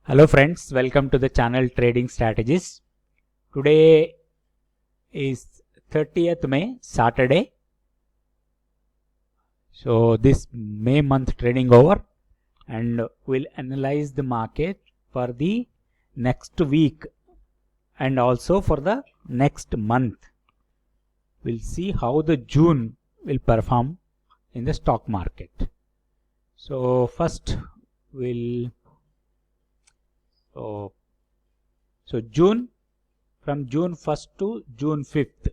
Hello friends, welcome to the channel Trading Strategies. Today is 30th May, Saturday. So this May month trading over and we'll analyze the market for the next week and also for the next month. We'll see how the June will perform in the stock market. So first we'll so June, from June 1st to June 5th,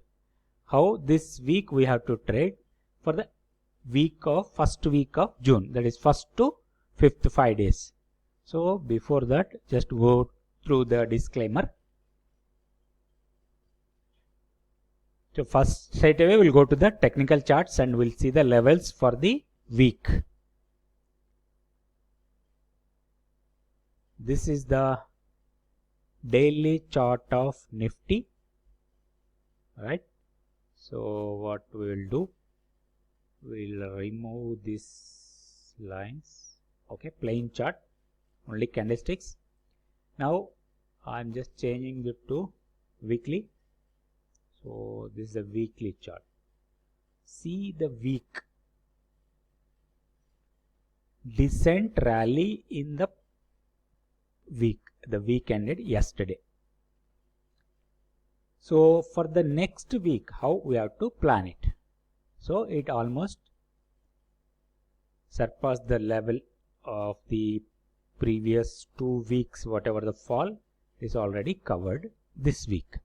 how this week we have to trade for the first week of June, that is 1st to 5th, 5 days. So before that, just go through the disclaimer. So first, straight away we'll go to the technical charts and we'll see the levels for the week. This is the daily chart of Nifty, right? So what we will do, we'll remove these lines. Okay, plain chart, only candlesticks. Now I'm just changing it to weekly. So this is a weekly chart. See the week descent rally in the week. The week ended yesterday. So for the next week, how we have to plan it? So it almost surpassed the level of the previous 2 weeks. Whatever the fall is already covered this week.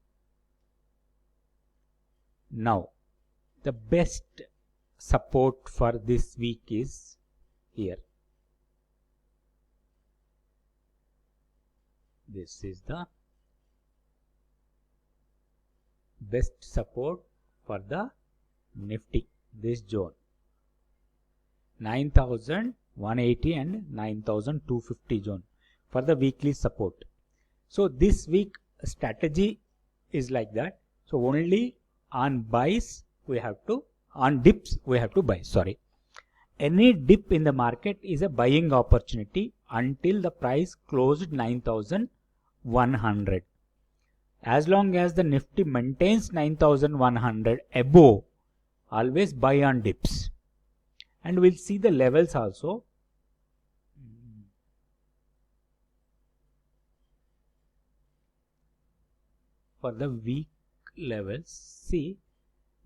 Now the best support for this week is here. This is the best support for the Nifty, this zone 9,180 and 9,250 zone for the weekly support. So this week strategy is like that. So only on buys we have to, on dips we have to buy. Sorry, any dip in the market is a buying opportunity until the price closed 9,100. As long as the Nifty maintains 9,100 above, always buy on dips. And we'll see the levels also. For the week levels, see,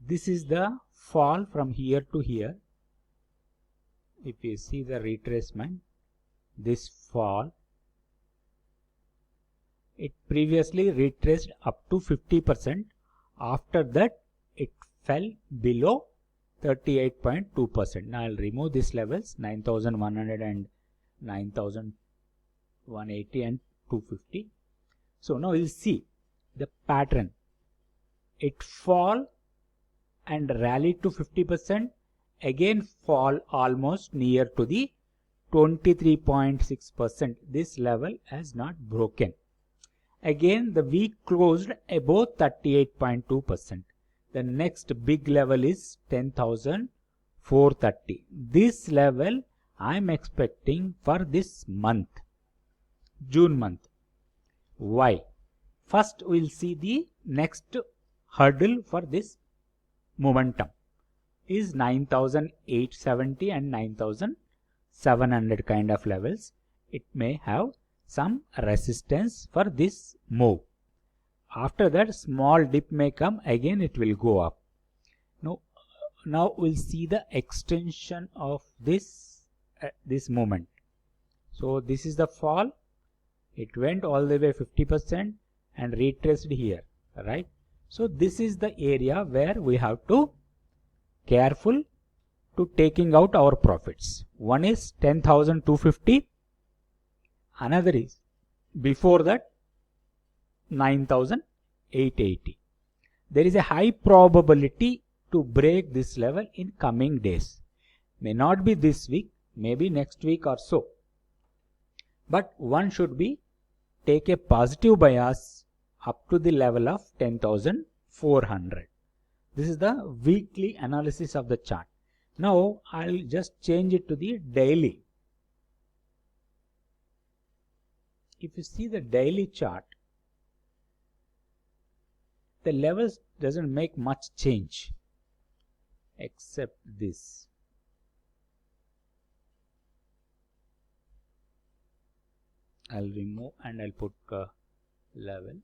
this is the fall from here to here. If you see the retracement, this fall, it previously retraced up to 50%. After that, it fell below 38.2%. Now I'll remove these levels, 9,100 and 9,180 and 250. So now we'll see the pattern. It fall and rally to 50%, again fall almost near to the 23.6%. This level has not broken. Again the week closed above 38.2%. The next big level is 10,430. This level I am expecting for this month, June month. Why? First we'll see the next hurdle for this momentum is 9,870 and 9,700 kind of levels. It may have some resistance for this move. After that, small dip may come, again it will go up. Now we'll see the extension of this movement. So this is the fall. It went all the way 50% and retraced here, right? So this is the area where we have to careful to taking out our profits. One is 10,250. Another is before that 9,880. There is a high probability to break this level in coming days. May not be this week, maybe next week or so. But one should be take a positive bias up to the level of 10,400. This is the weekly analysis of the chart. Now I'll just change it to the daily. if you see the daily chart, the levels doesn't make much change except this. I'll remove and I'll put level.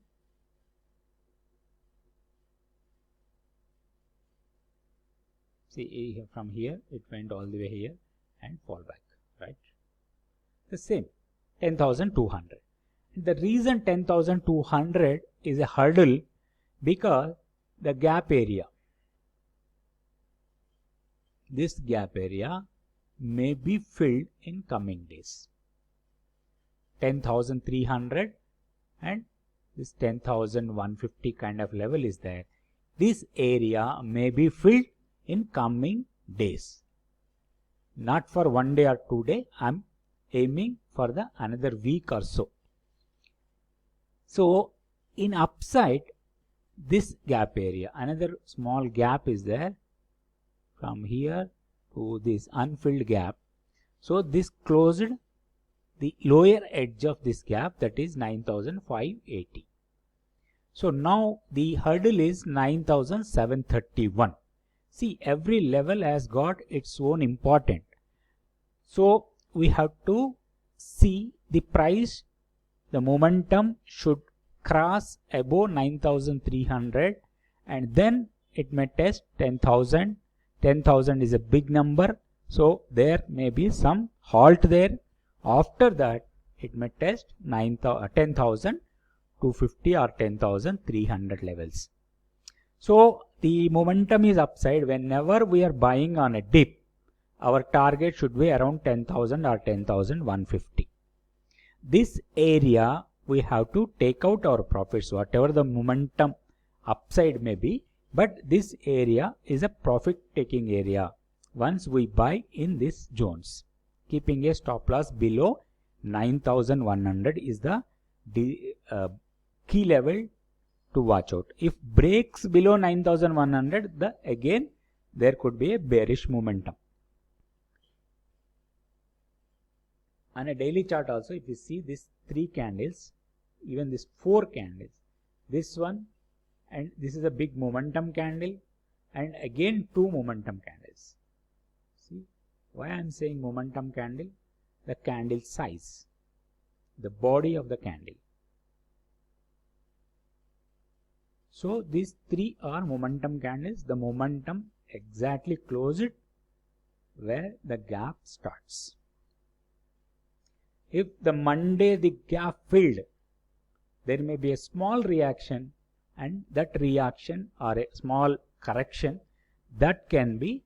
See, from here it went all the way here and fall back, right? The same 10,200. The reason 10,200 is a hurdle because the gap area, this gap area may be filled in coming days. 10,300 and this 10,150 kind of level is there. This area may be filled in coming days. Not for 1 day or 2 days. I am aiming for the another week or so. So in upside, this gap area, another small gap is there from here to this unfilled gap. So this closed the lower edge of this gap, that is 9,580. So now the hurdle is 9,731. See, every level has got its own importance. So we have to see the price, the momentum should cross above 9,300 and then it may test 10,000. 10,000 is a big number, so there may be some halt there. After that it may test 10,250 or 10,300 levels. So the momentum is upside. Whenever we are buying on a dip, our target should be around 10,000 or 10,150. This area we have to take out our profits, whatever the momentum upside may be, but this area is a profit taking area once we buy in these zones. Keeping a stop loss below 9,100 is the key level to watch out. If breaks below 9,100, again there could be a bearish momentum. On a daily chart also, if you see these 3 candles, even this 4 candles, this one and this is a big momentum candle and again 2 momentum candles. See why I am saying momentum candle? The candle size, the body of the candle. So these 3 are momentum candles. The momentum exactly closed where the gap starts. If the Monday the gap filled, there may be a small reaction, and that reaction or a small correction that can be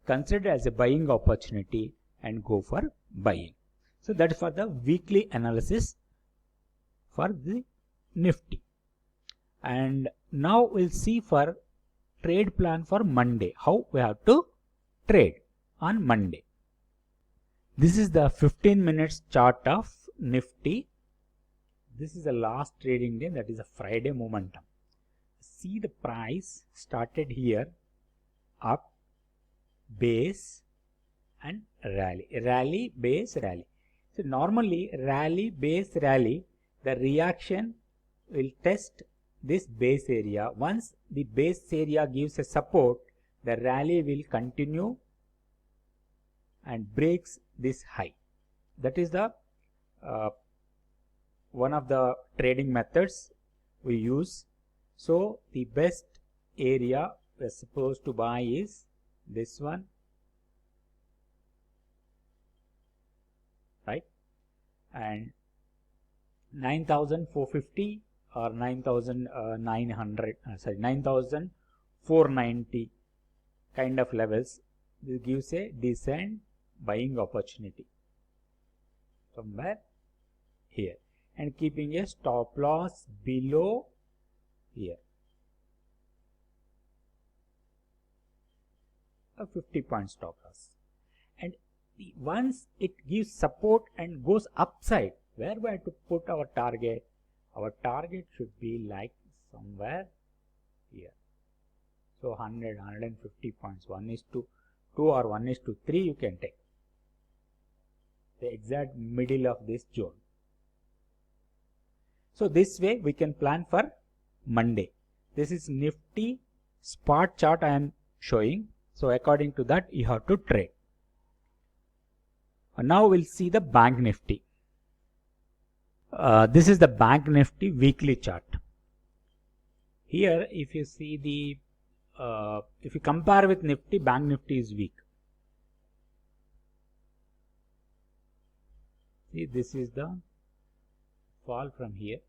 considered as a buying opportunity and go for buying. So that is for the weekly analysis for the Nifty. And now we'll see for trade plan for Monday, how we have to trade on Monday. This is the 15 minutes chart of Nifty. This is the last trading day, that is a Friday momentum. See the price started here, up, base and rally. Rally, base, rally. So normally rally, base, rally, the reaction will test this base area. Once the base area gives a support, the rally will continue and breaks this high. That is the one of the trading methods we use. So the best area we're supposed to buy is this one, right? And 9,450 or 9,900, 9,490 kind of levels. This gives a decent buying opportunity somewhere here, and keeping a stop loss below here, a 50-point stop loss. And once it gives support and goes upside, where we have to put our target? Our target should be like somewhere here. So 100, 150 points, 1:2 or 1:3 you can take. The exact middle of this zone. So this way we can plan for Monday. This is Nifty spot chart I am showing. So according to that you have to trade. Now we'll see the Bank Nifty. This is the Bank Nifty weekly chart. Here if you see the if you compare with Nifty, Bank Nifty is weak. See, this is the fall from here.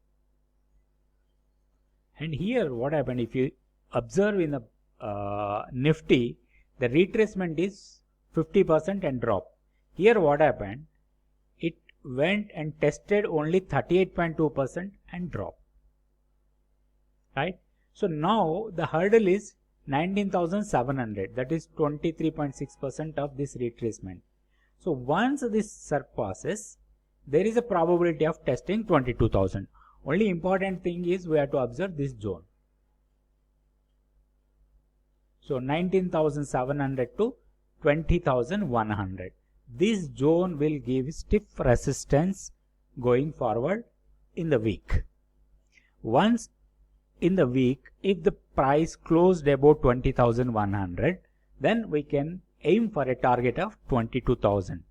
And here what happened, if you observe in the Nifty, the retracement is 50% and drop. Here what happened, it went and tested only 38.2% and drop. Right? So now the hurdle is 19,700, that is 23.6% of this retracement. So once this surpasses, there is a probability of testing 22,000. Only important thing is we have to observe this zone. So 19,700 to 20,100. This zone will give stiff resistance going forward in the week. Once in the week, if the price closed about 20,100, then we can aim for a target of 22,000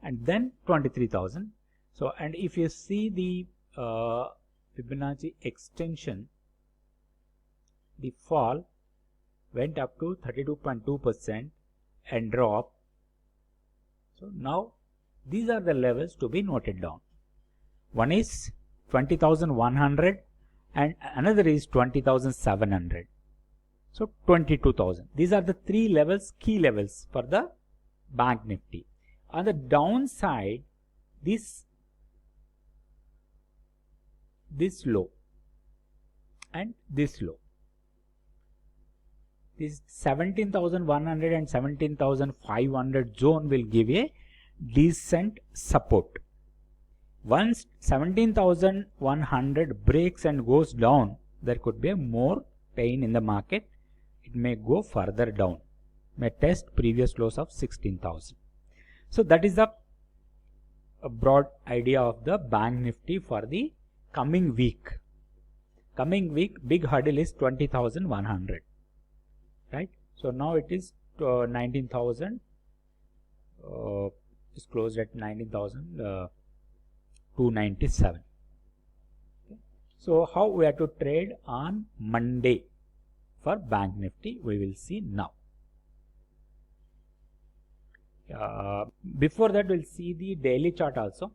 and then 23,000. So, and if you see the Fibonacci extension, the fall went up to 32.2% and drop. So now these are the levels to be noted down. One is 20,100 and another is 20,700. So 22,000. These are the three levels, key levels for the Bank Nifty. On the downside, this low and this low. This 17,100 and 17,500 zone will give a decent support. Once 17,100 breaks and goes down, there could be more pain in the market. It may go further down, may test previous lows of 16,000. So that is the broad idea of the Bank Nifty for the coming week. Coming week, big hurdle is 20,100. Right? So now it is 19,000. Is closed at 19,297. Okay. So how we have to trade on Monday for Bank Nifty, we will see now. Before that, we'll see the daily chart also.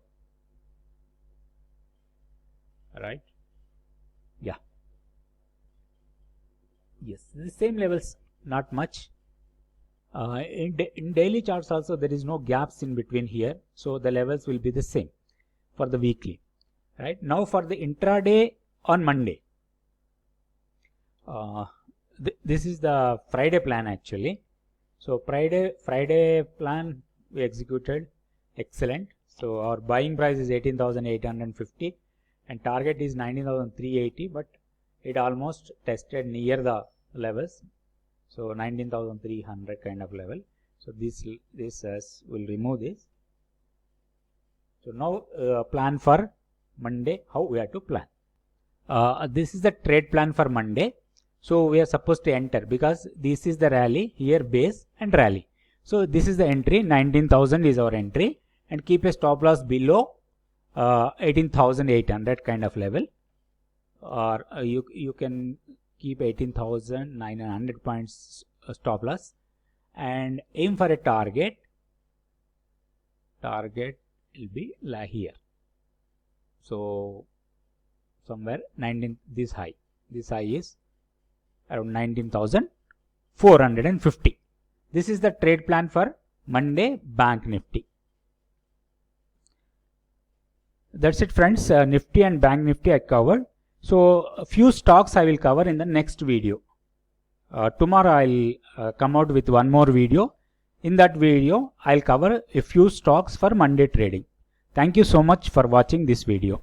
Right? Yeah. Yes, the same levels, not much. In daily charts also there is no gaps in between here, so the levels will be the same for the weekly. Right? Now for the intraday on Monday. This is the Friday plan actually. So Friday plan we executed excellent. So our buying price is 18,850 and target is 19,380, but it almost tested near the levels. So 19,300 kind of level. So this will remove this. So now plan for Monday, how we have to plan. This is the trade plan for Monday. So we are supposed to enter because this is the rally, here base and rally. So this is the entry, 19,000 is our entry, and keep a stop loss below 18,800 kind of level, or you can keep 18,900 points stop loss and aim for a target. Target will be here. So somewhere 19, this high is around 19,450. This is the trade plan for Monday Bank Nifty. That's it friends. Nifty and Bank Nifty I covered. So a few stocks I will cover in the next video. Tomorrow I'll come out with one more video. In that video I'll cover a few stocks for Monday trading. Thank you so much for watching this video.